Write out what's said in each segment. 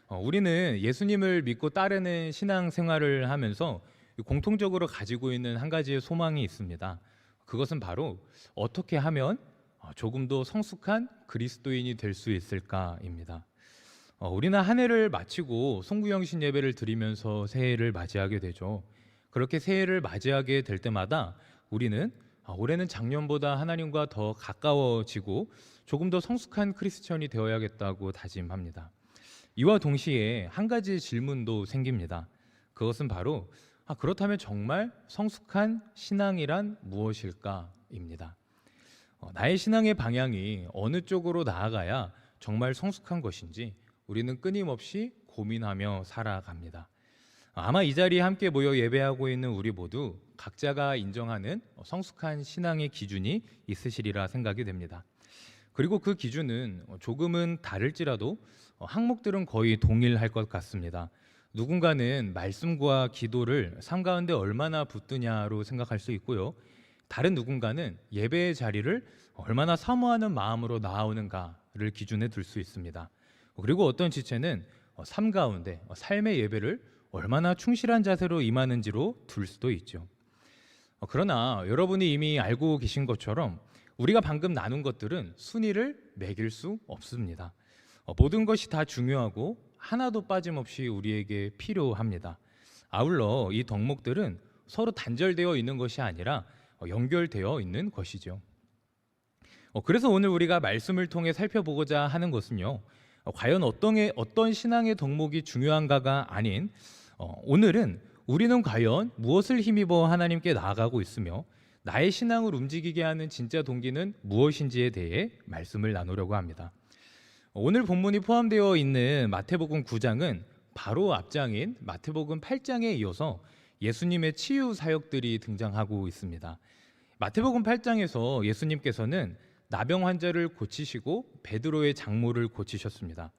우리는 예수님을 믿고 따르는 신앙 생활을 하면서 공통적으로 가지고 있는 한 가지의 소망이 있습니다. 그것은 바로 어떻게 하면 조금 더 성숙한 그리스도인이 될 수 있을까입니다. 우리는 한 해를 마치고 송구영신 예배를 드리면서 새해를 맞이하게 되죠. 그렇게 새해를 맞이하게 될 때마다 우리는 올해는 작년보다 하나님과 더 가까워지고 조금 더 성숙한 크리스천이 되어야겠다고 다짐합니다. 이와 동시에 한 가지 질문도 생깁니다. 그것은 바로 그렇다면 정말 성숙한 신앙이란 무엇일까입니다. 나의 신앙의 방향이 어느 쪽으로 나아가야 정말 성숙한 것인지 우리는 끊임없이 고민하며 살아갑니다. 아마 이 자리에 함께 모여 예배하고 있는 우리 모두 각자가 인정하는 성숙한 신앙의 기준이 있으시리라 생각이 됩니다. 그리고 그 기준은 조금은 다를지라도 항목들은 거의 동일할 것 같습니다. 누군가는 말씀과 기도를 삶 가운데 얼마나 붙드냐로 생각할 수 있고요. 다른 누군가는 예배의 자리를 얼마나 사모하는 마음으로 나아오는가를 기준에 둘 수 있습니다. 그리고 어떤 지체는 삶 가운데 삶의 예배를 얼마나 충실한 자세로 임하는지로 둘 수도 있죠. 그러나 여러분이 이미 알고 계신 것처럼 우리가 방금 나눈 것들은 순위를 매길 수 없습니다. 모든 것이 다 중요하고 하나도 빠짐없이 우리에게 필요합니다. 아울러 이 덕목들은 서로 단절되어 있는 것이 아니라 연결되어 있는 것이죠. 그래서 오늘 우리가 말씀을 통해 살펴보고자 하는 것은요, 과연 어떤 신앙의 덕목이 중요한가가 아닌 오늘은 우리는 과연 무엇을 힘입어 하나님께 나아가고 있으며 나의 신앙을 움직이게 하는 진짜 동기는 무엇인지에 대해 말씀을 나누려고 합니다. 오늘 본문이 포함되어 있는 마태복음 9장은 바로 앞장인 마태복음 8장에 이어서 예수님의 치유 사역들이 등장하고 있습니다. 마태복음 8장에서 예수님께서는 나병 환자를 고치시고 베드로의 장모를 고치셨습니다.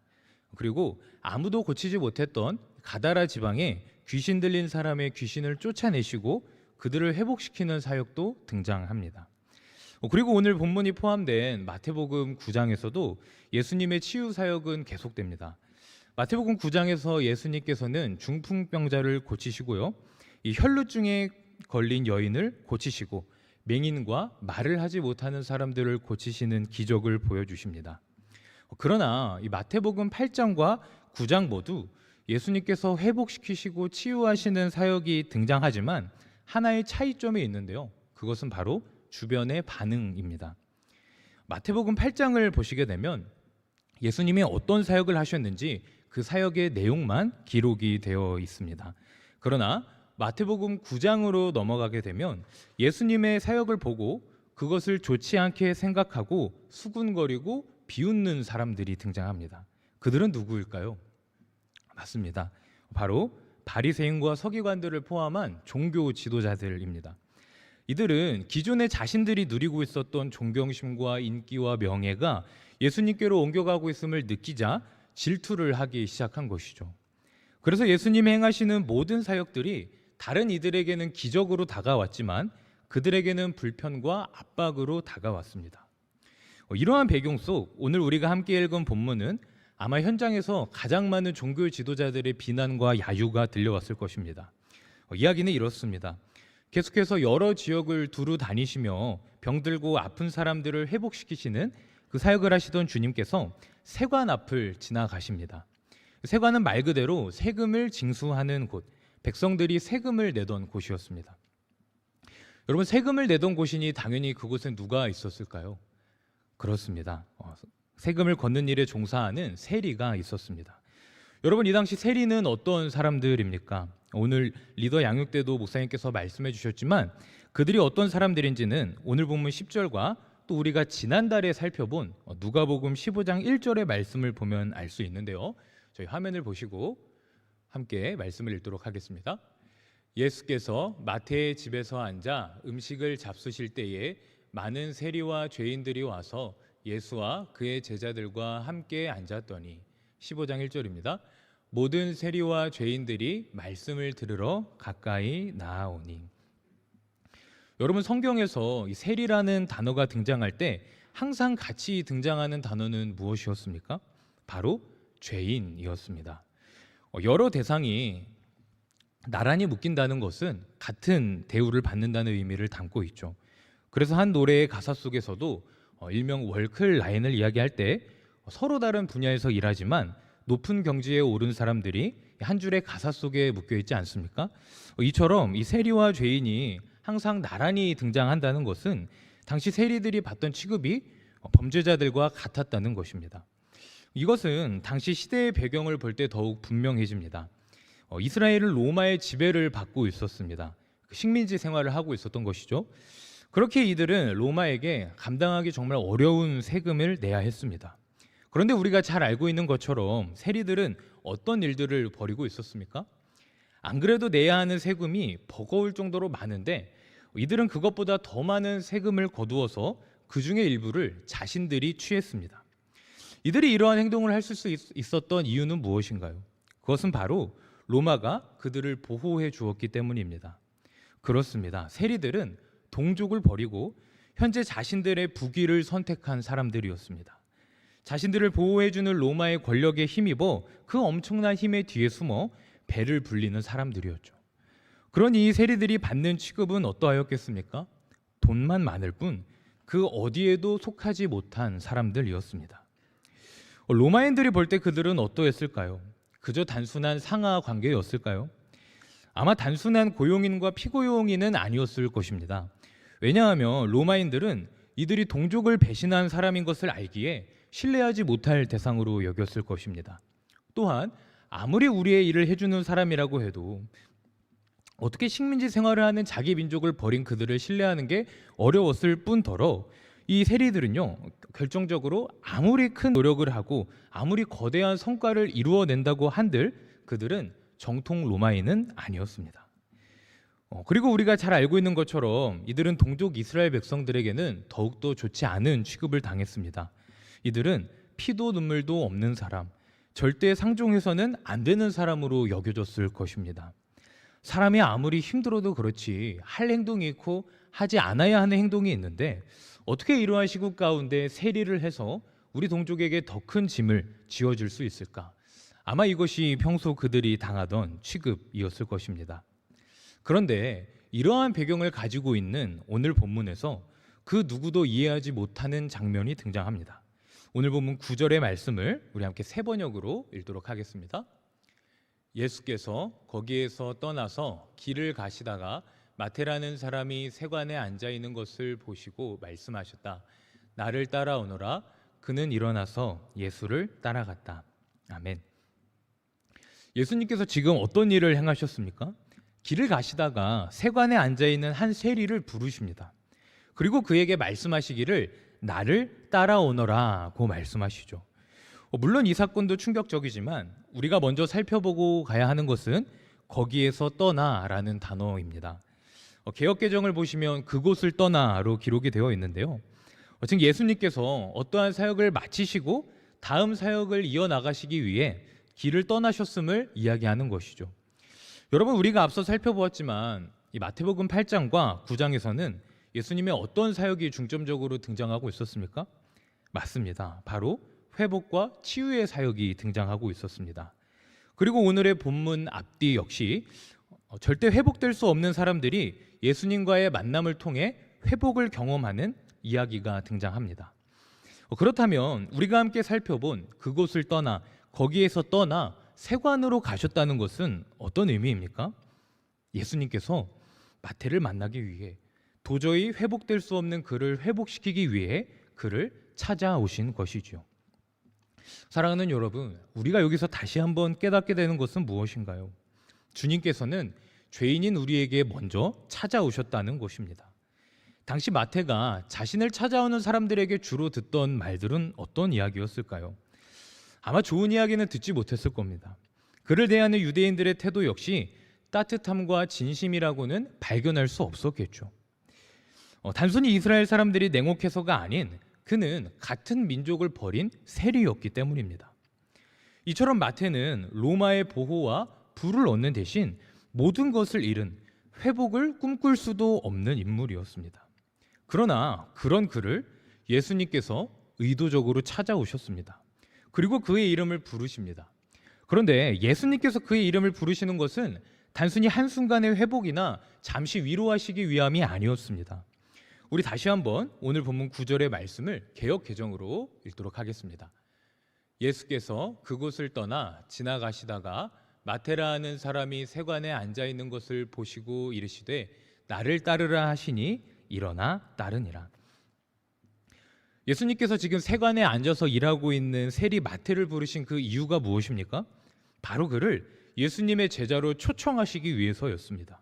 그리고 아무도 고치지 못했던 가다라 지방에 귀신 들린 사람의 귀신을 쫓아내시고 그들을 회복시키는 사역도 등장합니다. 그리고 오늘 본문이 포함된 마태복음 9장에서도 예수님의 치유 사역은 계속됩니다. 마태복음 9장에서 예수님께서는 중풍병자를 고치시고요, 이 혈루증에 걸린 여인을 고치시고 맹인과 말을 하지 못하는 사람들을 고치시는 기적을 보여주십니다. 그러나 이 마태복음 8장과 9장 모두 예수님께서 회복시키시고 치유하시는 사역이 등장하지만 하나의 차이점이 있는데요, 그것은 바로 주변의 반응입니다. 마태복음 8장을 보시게 되면 예수님이 어떤 사역을 하셨는지 그 사역의 내용만 기록이 되어 있습니다. 그러나 마태복음 9장으로 넘어가게 되면 예수님의 사역을 보고 그것을 좋지 않게 생각하고 수군거리고 비웃는 사람들이 등장합니다. 그들은 누구일까요? 맞습니다. 바로 바리새인과 서기관들을 포함한 종교 지도자들입니다. 이들은 기존에 자신들이 누리고 있었던 존경심과 인기와 명예가 예수님께로 옮겨가고 있음을 느끼자 질투를 하기 시작한 것이죠. 그래서 예수님이 행하시는 모든 사역들이 다른 이들에게는 기적으로 다가왔지만 그들에게는 불편과 압박으로 다가왔습니다. 이러한 배경 속 오늘 우리가 함께 읽은 본문은 아마 현장에서 가장 많은 종교 지도자들의 비난과 야유가 들려왔을 것입니다. 이야기는 이렇습니다. 계속해서 여러 지역을 두루 다니시며 병들고 아픈 사람들을 회복시키시는 그 사역을 하시던 주님께서 세관 앞을 지나가십니다. 세관은 말 그대로 세금을 징수하는 곳, 백성들이 세금을 내던 곳이었습니다. 여러분, 세금을 내던 곳이니 당연히 그곳에 누가 있었을까요? 그렇습니다. 세금을 걷는 일에 종사하는 세리가 있었습니다. 여러분, 이 당시 세리는 어떤 사람들입니까? 오늘 리더 양육 때도 목사님께서 말씀해 주셨지만 그들이 어떤 사람들인지는 오늘 본문 10절과 또 우리가 지난달에 살펴본 누가복음 15장 1절의 말씀을 보면 알 수 있는데요, 저희 화면을 보시고 함께 말씀을 읽도록 하겠습니다. 예수께서 마태의 집에서 앉아 음식을 잡수실 때에 많은 세리와 죄인들이 와서 예수와 그의 제자들과 함께 앉았더니 15장 1절입니다. 모든 세리와 죄인들이 말씀을 들으러 가까이 나아오니. 여러분, 성경에서 이 세리라는 단어가 등장할 때 항상 같이 등장하는 단어는 무엇이었습니까? 바로 죄인이었습니다. 여러 대상이 나란히 묶인다는 것은 같은 대우를 받는다는 의미를 담고 있죠. 그래서 한 노래의 가사 속에서도 일명 월클 라인을 이야기할 때 서로 다른 분야에서 일하지만 높은 경지에 오른 사람들이 한 줄의 가사 속에 묶여 있지 않습니까? 이처럼 이 세리와 죄인이 항상 나란히 등장한다는 것은 당시 세리들이 받던 취급이 범죄자들과 같았다는 것입니다. 이것은 당시 시대의 배경을 볼 때 더욱 분명해집니다. 이스라엘은 로마의 지배를 받고 있었습니다. 식민지 생활을 하고 있었던 것이죠. 그렇게 이들은 로마에게 감당하기 정말 어려운 세금을 내야 했습니다. 그런데 우리가 잘 알고 있는 것처럼 세리들은 어떤 일들을 벌이고 있었습니까? 안 그래도 내야 하는 세금이 버거울 정도로 많은데 이들은 그것보다 더 많은 세금을 거두어서 그 중에 일부를 자신들이 취했습니다. 이들이 이러한 행동을 할 수 있었던 이유는 무엇인가요? 그것은 바로 로마가 그들을 보호해 주었기 때문입니다. 그렇습니다. 세리들은 동족을 버리고 현재 자신들의 부귀를 선택한 사람들이었습니다. 자신들을 보호해주는 로마의 권력에 힘입어 그 엄청난 힘의 뒤에 숨어 배를 불리는 사람들이었죠. 그러니 이 세리들이 받는 취급은 어떠하였겠습니까? 돈만 많을 뿐 그 어디에도 속하지 못한 사람들이었습니다. 로마인들이 볼 때 그들은 어떠했을까요? 그저 단순한 상하 관계였을까요? 아마 단순한 고용인과 피고용인은 아니었을 것입니다. 왜냐하면 로마인들은 이들이 동족을 배신한 사람인 것을 알기에 신뢰하지 못할 대상으로 여겼을 것입니다. 또한 아무리 우리의 일을 해주는 사람이라고 해도 어떻게 식민지 생활을 하는 자기 민족을 버린 그들을 신뢰하는 게 어려웠을 뿐더러 이 세리들은요, 결정적으로 아무리 큰 노력을 하고 아무리 거대한 성과를 이루어낸다고 한들 그들은 정통 로마인은 아니었습니다. 그리고 우리가 잘 알고 있는 것처럼 이들은 동족 이스라엘 백성들에게는 더욱더 좋지 않은 취급을 당했습니다. 이들은 피도 눈물도 없는 사람, 절대 상종해서는 안 되는 사람으로 여겨졌을 것입니다. 사람이 아무리 힘들어도 그렇지 할 행동이 있고 하지 않아야 하는 행동이 있는데 어떻게 이러한 시국 가운데 세리를 해서 우리 동족에게 더 큰 짐을 지어줄 수 있을까? 아마 이것이 평소 그들이 당하던 취급이었을 것입니다. 그런데 이러한 배경을 가지고 있는 오늘 본문에서 그 누구도 이해하지 못하는 장면이 등장합니다. 오늘 본문 9절의 말씀을 우리 함께 세 번역으로 읽도록 하겠습니다. 예수께서 거기에서 떠나서 길을 가시다가 마태라는 사람이 세관에 앉아 있는 것을 보시고 말씀하셨다. 나를 따라오너라. 그는 일어나서 예수를 따라갔다. 아멘. 예수님께서 지금 어떤 일을 행하셨습니까? 길을 가시다가 세관에 앉아 있는 한 세리를 부르십니다. 그리고 그에게 말씀하시기를 나를 따라오너라고 말씀하시죠. 물론 이 사건도 충격적이지만 우리가 먼저 살펴보고 가야 하는 것은 거기에서 떠나라는 단어입니다. 개역개정을 보시면 그곳을 떠나로 기록이 되어 있는데요. 즉 예수님께서 어떠한 사역을 마치시고 다음 사역을 이어나가시기 위해 길을 떠나셨음을 이야기하는 것이죠. 여러분, 우리가 앞서 살펴보았지만 이 마태복음 8장과 9장에서는 예수님의 어떤 사역이 중점적으로 등장하고 있었습니까? 맞습니다. 바로 회복과 치유의 사역이 등장하고 있었습니다. 그리고 오늘의 본문 앞뒤 역시 절대 회복될 수 없는 사람들이 예수님과의 만남을 통해 회복을 경험하는 이야기가 등장합니다. 그렇다면 우리가 함께 살펴본 그곳을 떠나, 거기에서 떠나 세관으로 가셨다는 것은 어떤 의미입니까? 예수님께서 마태를 만나기 위해, 도저히 회복될 수 없는 그를 회복시키기 위해 그를 찾아오신 것이죠. 사랑하는 여러분, 우리가 여기서 다시 한번 깨닫게 되는 것은 무엇인가요? 주님께서는 죄인인 우리에게 먼저 찾아오셨다는 것입니다. 당시 마태가 자신을 찾아오는 사람들에게 주로 듣던 말들은 어떤 이야기였을까요? 아마 좋은 이야기는 듣지 못했을 겁니다. 그를 대하는 유대인들의 태도 역시 따뜻함과 진심이라고는 발견할 수 없었겠죠. 단순히 이스라엘 사람들이 냉혹해서가 아닌 그는 같은 민족을 버린 세리였기 때문입니다. 이처럼 마태는 로마의 보호와 부를 얻는 대신 모든 것을 잃은 회복을 꿈꿀 수도 없는 인물이었습니다. 그러나 그런 그를 예수님께서 의도적으로 찾아오셨습니다. 그리고 그의 이름을 부르십니다. 그런데 예수님께서 그의 이름을 부르시는 것은 단순히 한순간의 회복이나 잠시 위로하시기 위함이 아니었습니다. 우리 다시 한번 오늘 본문 9절의 말씀을 개역 개정으로 읽도록 하겠습니다. 예수께서 그곳을 떠나 지나가시다가 마테라 하는 사람이 세관에 앉아 있는 것을 보시고 이르시되 나를 따르라 하시니 일어나 따르니라. 예수님께서 지금 세관에 앉아서 일하고 있는 세리 마태를 부르신 그 이유가 무엇입니까? 바로 그를 예수님의 제자로 초청하시기 위해서였습니다.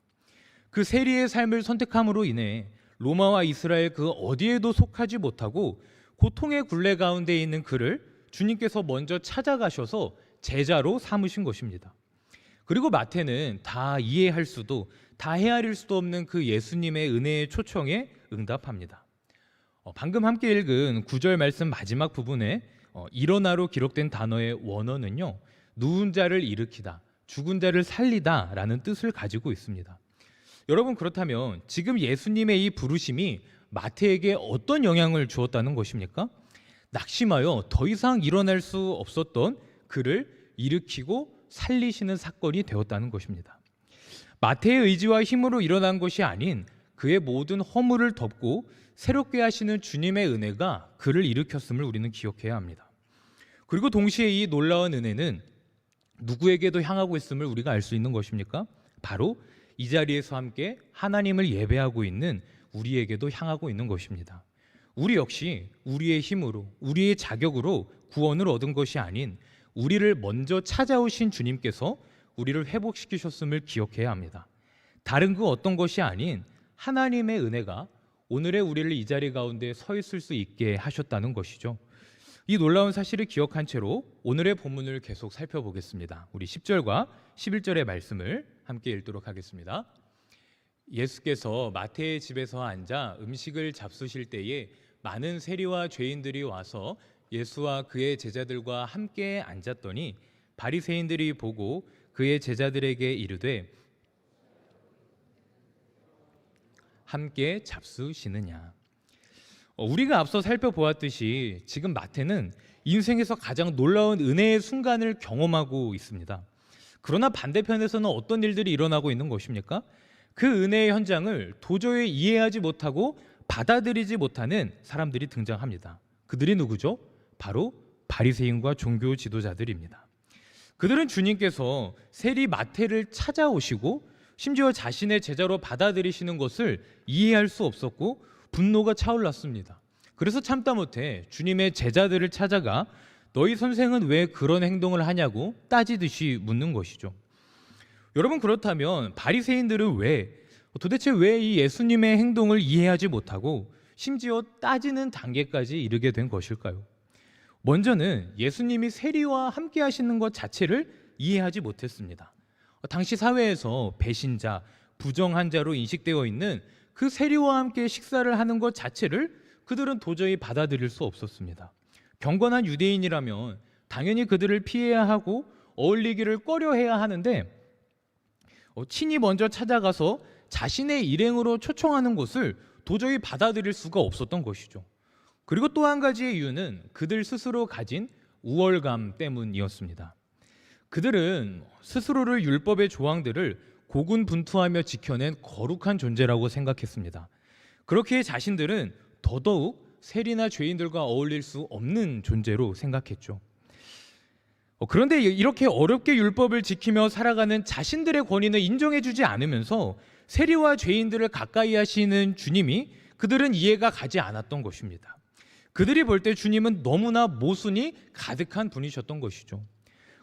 그 세리의 삶을 선택함으로 인해 로마와 이스라엘 그 어디에도 속하지 못하고 고통의 굴레 가운데 있는 그를 주님께서 먼저 찾아가셔서 제자로 삼으신 것입니다. 그리고 마태는 다 이해할 수도 다 헤아릴 수도 없는 그 예수님의 은혜의 초청에 응답합니다. 방금 함께 읽은 9절 말씀 마지막 부분에 일어나로 기록된 단어의 원어는요, 누운 자를 일으키다, 죽은 자를 살리다 라는 뜻을 가지고 있습니다. 여러분, 그렇다면 지금 예수님의 이 부르심이 마태에게 어떤 영향을 주었다는 것입니까? 낙심하여 더 이상 일어날 수 없었던 그를 일으키고 살리시는 사건이 되었다는 것입니다. 마태의 의지와 힘으로 일어난 것이 아닌 그의 모든 허물을 덮고 새롭게 하시는 주님의 은혜가 그를 일으켰음을 우리는 기억해야 합니다. 그리고 동시에 이 놀라운 은혜는 누구에게도 향하고 있음을 우리가 알 수 있는 것입니까? 바로 이 자리에서 함께 하나님을 예배하고 있는 우리에게도 향하고 있는 것입니다. 우리 역시 우리의 힘으로, 우리의 자격으로 구원을 얻은 것이 아닌 우리를 먼저 찾아오신 주님께서 우리를 회복시키셨음을 기억해야 합니다. 다른 그 어떤 것이 아닌 하나님의 은혜가 오늘의 우리를 이 자리 가운데 서 있을 수 있게 하셨다는 것이죠. 이 놀라운 사실을 기억한 채로 오늘의 본문을 계속 살펴보겠습니다. 우리 10절과 11절의 말씀을 함께 읽도록 하겠습니다. 예수께서 마태의 집에서 앉아 음식을 잡수실 때에 많은 세리와 죄인들이 와서 예수와 그의 제자들과 함께 앉았더니 바리새인들이 보고 그의 제자들에게 이르되 함께 잡수시느냐. 우리가 앞서 살펴보았듯이 지금 마태는 인생에서 가장 놀라운 은혜의 순간을 경험하고 있습니다. 그러나 반대편에서는 어떤 일들이 일어나고 있는 것입니까? 그 은혜의 현장을 도저히 이해하지 못하고 받아들이지 못하는 사람들이 등장합니다. 그들이 누구죠? 바로 바리새인과 종교 지도자들입니다. 그들은 주님께서 세리 마태를 찾아오시고 심지어 자신의 제자로 받아들이시는 것을 이해할 수 없었고 분노가 차올랐습니다. 그래서 참다 못해 주님의 제자들을 찾아가 너희 선생은 왜 그런 행동을 하냐고 따지듯이 묻는 것이죠. 여러분, 그렇다면 바리새인들은 도대체 왜 이 예수님의 행동을 이해하지 못하고 심지어 따지는 단계까지 이르게 된 것일까요? 먼저는 예수님이 세리와 함께 하시는 것 자체를 이해하지 못했습니다. 당시 사회에서 배신자, 부정한 자로 인식되어 있는 그 세리와 함께 식사를 하는 것 자체를 그들은 도저히 받아들일 수 없었습니다. 경건한 유대인이라면 당연히 그들을 피해야 하고 어울리기를 꺼려해야 하는데 친히 먼저 찾아가서 자신의 일행으로 초청하는 것을 도저히 받아들일 수가 없었던 것이죠. 그리고 또 한 가지의 이유는 그들 스스로 가진 우월감 때문이었습니다. 그들은 스스로를 율법의 조항들을 고군분투하며 지켜낸 거룩한 존재라고 생각했습니다. 그렇기에 자신들은 더더욱 세리나 죄인들과 어울릴 수 없는 존재로 생각했죠. 그런데 이렇게 어렵게 율법을 지키며 살아가는 자신들의 권위는 인정해주지 않으면서 세리와 죄인들을 가까이 하시는 주님이 그들은 이해가 가지 않았던 것입니다. 그들이 볼 때 주님은 너무나 모순이 가득한 분이셨던 것이죠.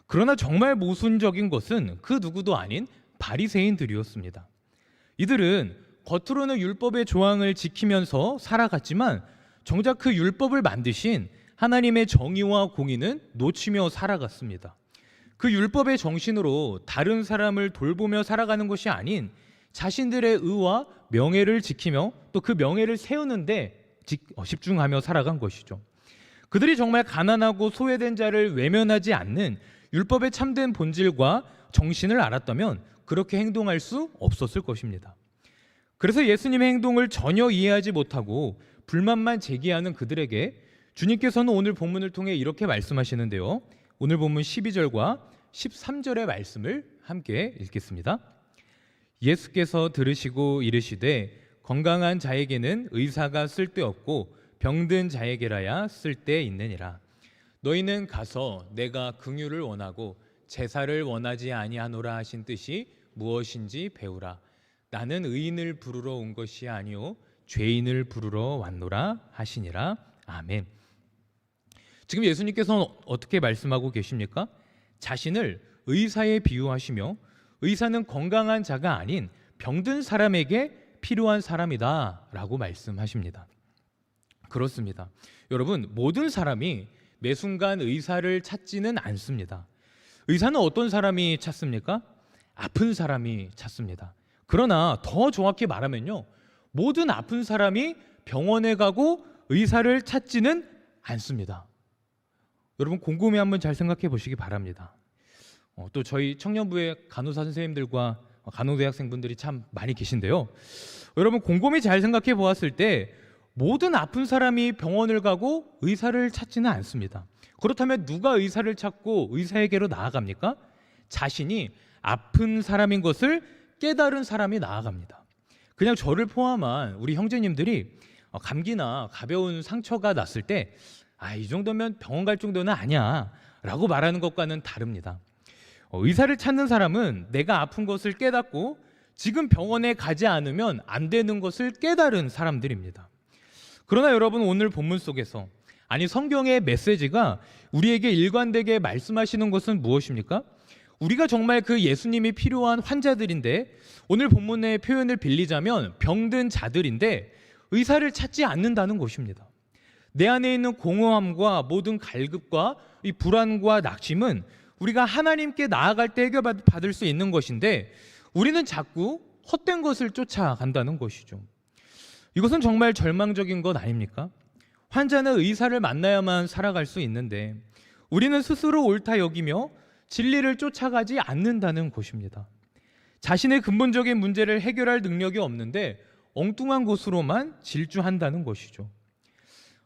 그러나 정말 모순적인 것은 그 누구도 아닌 바리새인들이었습니다. 이들은 겉으로는 율법의 조항을 지키면서 살아갔지만 정작 그 율법을 만드신 하나님의 정의와 공의는 놓치며 살아갔습니다. 그 율법의 정신으로 다른 사람을 돌보며 살아가는 것이 아닌 자신들의 의와 명예를 지키며 또 그 명예를 세우는데 집중하며 살아간 것이죠. 그들이 정말 가난하고 소외된 자를 외면하지 않는 율법의 참된 본질과 정신을 알았다면 그렇게 행동할 수 없었을 것입니다. 그래서 예수님의 행동을 전혀 이해하지 못하고 불만만 제기하는 그들에게 주님께서는 오늘 본문을 통해 이렇게 말씀하시는데요. 오늘 본문 12절과 13절의 말씀을 함께 읽겠습니다. 예수께서 들으시고 이르시되 건강한 자에게는 의사가 쓸데없고 병든 자에게라야 쓸데있느니라. 너희는 가서 내가 긍휼을 원하고 제사를 원하지 아니하노라 하신 뜻이 무엇인지 배우라. 나는 의인을 부르러 온 것이 아니요 죄인을 부르러 왔노라 하시니라. 아멘. 지금 예수님께서는 어떻게 말씀하고 계십니까? 자신을 의사에 비유하시며 의사는 건강한 자가 아닌 병든 사람에게 필요한 사람이다 라고 말씀하십니다. 그렇습니다. 여러분, 모든 사람이 매 순간 의사를 찾지는 않습니다. 의사는 어떤 사람이 찾습니까? 아픈 사람이 찾습니다. 그러나 더 정확히 말하면요, 모든 아픈 사람이 병원에 가고 의사를 찾지는 않습니다. 여러분, 곰곰이 한번 잘 생각해 보시기 바랍니다. 또 저희 청년부의 간호사 선생님들과 간호대학생분들이 참 많이 계신데요, 여러분 곰곰이 잘 생각해 보았을 때 모든 아픈 사람이 병원을 가고 의사를 찾지는 않습니다. 그렇다면 누가 의사를 찾고 의사에게로 나아갑니까? 자신이 아픈 사람인 것을 깨달은 사람이 나아갑니다. 그냥 저를 포함한 우리 형제님들이 감기나 가벼운 상처가 났을 때 이 정도면 병원 갈 정도는 아니야 라고 말하는 것과는 다릅니다. 의사를 찾는 사람은 내가 아픈 것을 깨닫고 지금 병원에 가지 않으면 안 되는 것을 깨달은 사람들입니다. 그러나 여러분, 오늘 본문 속에서, 아니 성경의 메시지가 우리에게 일관되게 말씀하시는 것은 무엇입니까? 우리가 정말 그 예수님이 필요한 환자들인데, 오늘 본문의 표현을 빌리자면 병든 자들인데 의사를 찾지 않는다는 것입니다. 내 안에 있는 공허함과 모든 갈급과 이 불안과 낙심은 우리가 하나님께 나아갈 때 해결받을 수 있는 것인데 우리는 자꾸 헛된 것을 쫓아간다는 것이죠. 이것은 정말 절망적인 것 아닙니까? 환자는 의사를 만나야만 살아갈 수 있는데 우리는 스스로 옳다 여기며 진리를 쫓아가지 않는다는 것입니다. 자신의 근본적인 문제를 해결할 능력이 없는데 엉뚱한 것으로만 질주한다는 것이죠.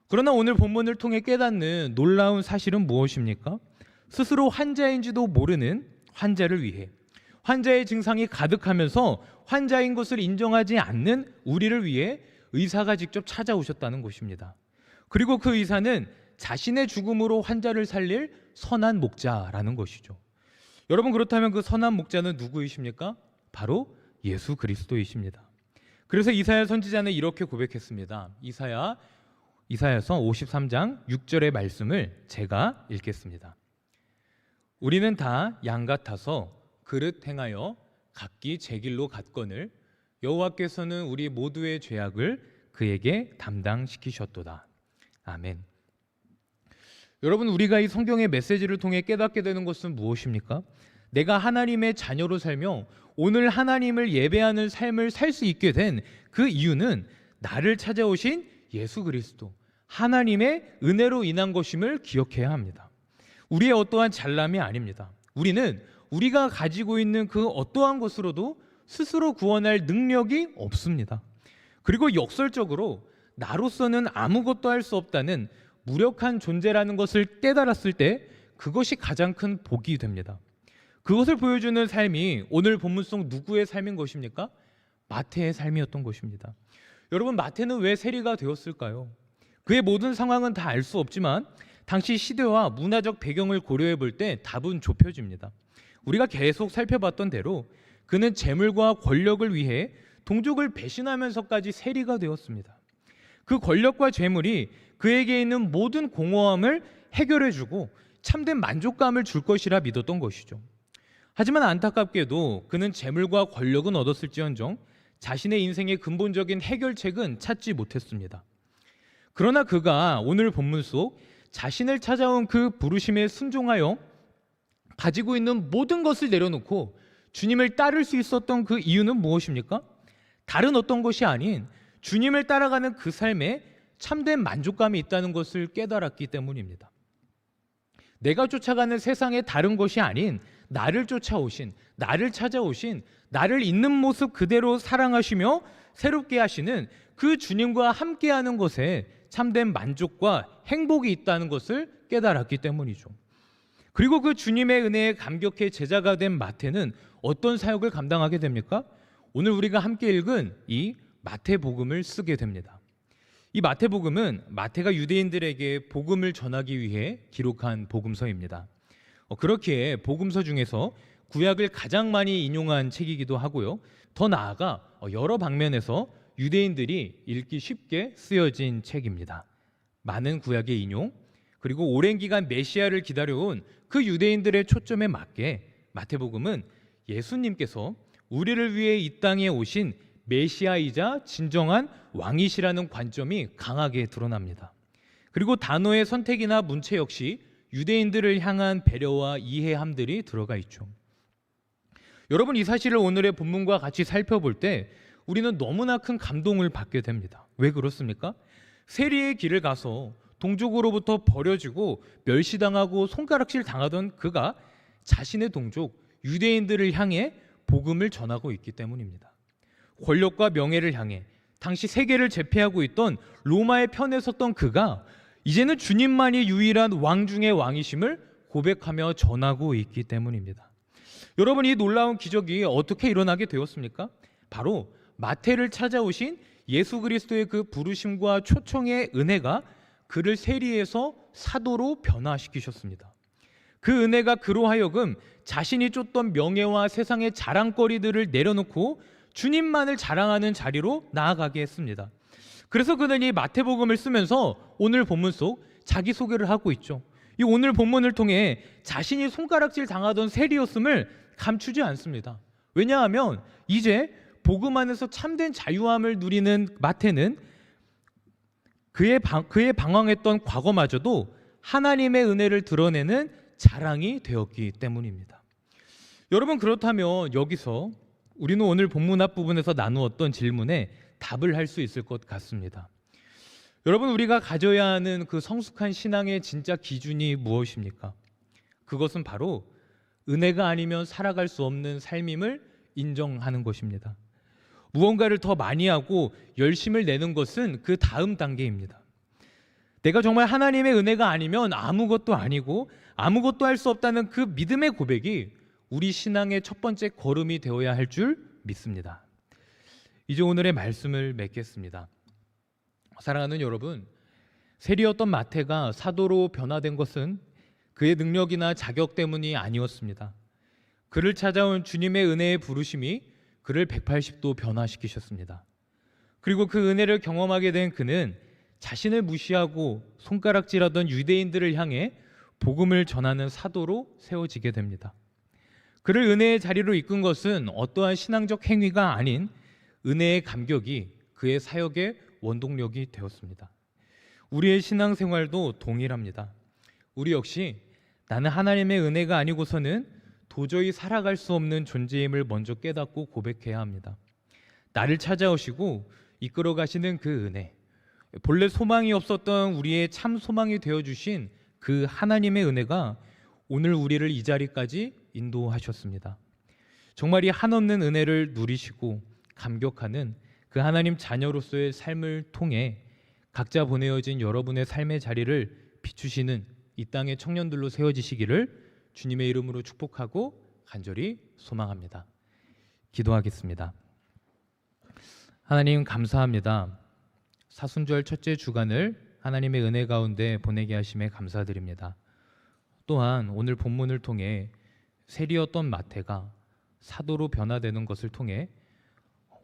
그러나 오늘 본문을 통해 깨닫는 놀라운 사실은 무엇입니까? 스스로 환자인지도 모르는 환자를 위해, 환자의 증상이 가득하면서 환자인 것을 인정하지 않는 우리를 위해 의사가 직접 찾아오셨다는 것입니다. 그리고 그 의사는 자신의 죽음으로 환자를 살릴 선한 목자라는 것이죠. 여러분, 그렇다면 그 선한 목자는 누구이십니까? 바로 예수 그리스도이십니다. 그래서 이사야 선지자는 이렇게 고백했습니다. 이사야서 53장 6절의 말씀을 제가 읽겠습니다. 우리는 다 양 같아서 그릇 행하여 각기 제 길로 갔거늘 여호와께서는 우리 모두의 죄악을 그에게 담당시키셨도다. 아멘. 여러분, 우리가 이 성경의 메시지를 통해 깨닫게 되는 것은 무엇입니까? 내가 하나님의 자녀로 살며 오늘 하나님을 예배하는 삶을 살 수 있게 된 그 이유는 나를 찾아오신 예수 그리스도, 하나님의 은혜로 인한 것임을 기억해야 합니다. 우리의 어떠한 잘남이 아닙니다. 우리는 우리가 가지고 있는 그 어떠한 것으로도 스스로 구원할 능력이 없습니다. 그리고 역설적으로 나로서는 아무것도 할 수 없다는 무력한 존재라는 것을 깨달았을 때 그것이 가장 큰 복이 됩니다. 그것을 보여주는 삶이 오늘 본문 속 누구의 삶인 것입니까? 마태의 삶이었던 것입니다. 여러분, 마태는 왜 세리가 되었을까요? 그의 모든 상황은 다 알 수 없지만 당시 시대와 문화적 배경을 고려해 볼 때 답은 좁혀집니다. 우리가 계속 살펴봤던 대로 그는 재물과 권력을 위해 동족을 배신하면서까지 세리가 되었습니다. 그 권력과 재물이 그에게 있는 모든 공허함을 해결해주고 참된 만족감을 줄 것이라 믿었던 것이죠. 하지만 안타깝게도 그는 재물과 권력은 얻었을지언정 자신의 인생의 근본적인 해결책은 찾지 못했습니다. 그러나 그가 오늘 본문 속 자신을 찾아온 그 부르심에 순종하여 가지고 있는 모든 것을 내려놓고 주님을 따를 수 있었던 그 이유는 무엇입니까? 다른 어떤 것이 아닌 주님을 따라가는 그 삶에 참된 만족감이 있다는 것을 깨달았기 때문입니다. 내가 쫓아가는 세상의 다른 것이 아닌 나를 쫓아오신, 나를 찾아오신, 나를 있는 모습 그대로 사랑하시며 새롭게 하시는 그 주님과 함께하는 것에 참된 만족과 행복이 있다는 것을 깨달았기 때문이죠. 그리고 그 주님의 은혜에 감격해 제자가 된 마태는 어떤 사역을 감당하게 됩니까? 오늘 우리가 함께 읽은 이 마태복음을 쓰게 됩니다. 이 마태복음은 마태가 유대인들에게 복음을 전하기 위해 기록한 복음서입니다. 그렇기에 복음서 중에서 구약을 가장 많이 인용한 책이기도 하고요. 더 나아가 여러 방면에서 유대인들이 읽기 쉽게 쓰여진 책입니다. 많은 구약의 인용, 그리고 오랜 기간 메시아를 기다려온 그 유대인들의 초점에 맞게 마태복음은 예수님께서 우리를 위해 이 땅에 오신 메시아이자 진정한 왕이시라는 관점이 강하게 드러납니다. 그리고 단어의 선택이나 문체 역시 유대인들을 향한 배려와 이해함들이 들어가 있죠. 여러분, 이 사실을 오늘의 본문과 같이 살펴볼 때 우리는 너무나 큰 감동을 받게 됩니다. 왜 그렇습니까? 세리의 길을 가서 동족으로부터 버려지고 멸시당하고 손가락질 당하던 그가 자신의 동족 유대인들을 향해 복음을 전하고 있기 때문입니다. 권력과 명예를 향해 당시 세계를 제패하고 있던 로마의 편에 섰던 그가 이제는 주님만이 유일한 왕 중의 왕이심을 고백하며 전하고 있기 때문입니다. 여러분, 이 놀라운 기적이 어떻게 일어나게 되었습니까? 바로 마태를 찾아오신 예수 그리스도의 그 부르심과 초청의 은혜가 그를 세리에서 사도로 변화시키셨습니다. 그 은혜가 그로 하여금 자신이 쫓던 명예와 세상의 자랑거리들을 내려놓고 주님만을 자랑하는 자리로 나아가게 했습니다. 그래서 그는 이 마태복음을 쓰면서 오늘 본문 속 자기소개를 하고 있죠. 이 오늘 본문을 통해 자신이 손가락질 당하던 세리였음을 감추지 않습니다. 왜냐하면 이제 복음 안에서 참된 자유함을 누리는 마태는 그의 방황했던 과거마저도 하나님의 은혜를 드러내는 자랑이 되었기 때문입니다. 여러분, 그렇다면 여기서 우리는 오늘 본문 앞부분에서 나누었던 질문에 답을 할 수 있을 것 같습니다. 여러분, 우리가 가져야 하는 그 성숙한 신앙의 진짜 기준이 무엇입니까? 그것은 바로 은혜가 아니면 살아갈 수 없는 삶임을 인정하는 것입니다. 무언가를 더 많이 하고 열심을 내는 것은 그 다음 단계입니다. 내가 정말 하나님의 은혜가 아니면 아무것도 아니고 아무것도 할 수 없다는 그 믿음의 고백이 우리 신앙의 첫 번째 걸음이 되어야 할 줄 믿습니다. 이제 오늘의 말씀을 맺겠습니다. 사랑하는 여러분, 세리였던 마태가 사도로 변화된 것은 그의 능력이나 자격 때문이 아니었습니다. 그를 찾아온 주님의 은혜의 부르심이 그를 180도 변화시키셨습니다. 그리고 그 은혜를 경험하게 된 그는 자신을 무시하고 손가락질하던 유대인들을 향해 복음을 전하는 사도로 세워지게 됩니다. 그를 은혜의 자리로 이끈 것은 어떠한 신앙적 행위가 아닌 은혜의 감격이 그의 사역의 원동력이 되었습니다. 우리의 신앙생활도 동일합니다. 우리 역시 나는 하나님의 은혜가 아니고서는 도저히 살아갈 수 없는 존재임을 먼저 깨닫고 고백해야 합니다. 나를 찾아오시고 이끌어 가시는 그 은혜, 본래 소망이 없었던 우리의 참 소망이 되어주신 그 하나님의 은혜가 오늘 우리를 이 자리까지 인도하셨습니다. 정말 이 한없는 은혜를 누리시고 감격하는 그 하나님 자녀로서의 삶을 통해 각자 보내어진 여러분의 삶의 자리를 비추시는 이 땅의 청년들로 세워지시기를 주님의 이름으로 축복하고 간절히 소망합니다. 기도하겠습니다. 하나님, 감사합니다. 사순절 첫째 주간을 하나님의 은혜 가운데 보내게 하심에 감사드립니다. 또한 오늘 본문을 통해 세리였던 마태가 사도로 변화되는 것을 통해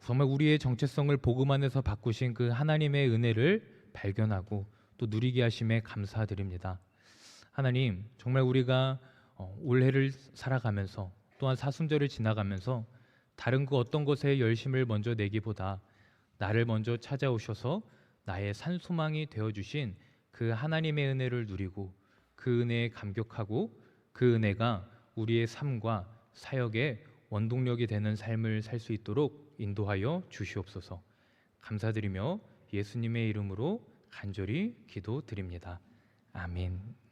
정말 우리의 정체성을 복음 안에서 바꾸신 그 하나님의 은혜를 발견하고 또 누리게 하심에 감사드립니다. 하나님, 정말 우리가 올해를 살아가면서 또한 사순절을 지나가면서 다른 그 어떤 것에 열심을 먼저 내기보다 나를 먼저 찾아오셔서 나의 산소망이 되어주신 그 하나님의 은혜를 누리고 그 은혜에 감격하고 그 은혜가 우리의 삶과 사역의 원동력이 되는 삶을 살 수 있도록 인도하여 주시옵소서. 감사드리며 예수님의 이름으로 간절히 기도드립니다. 아멘.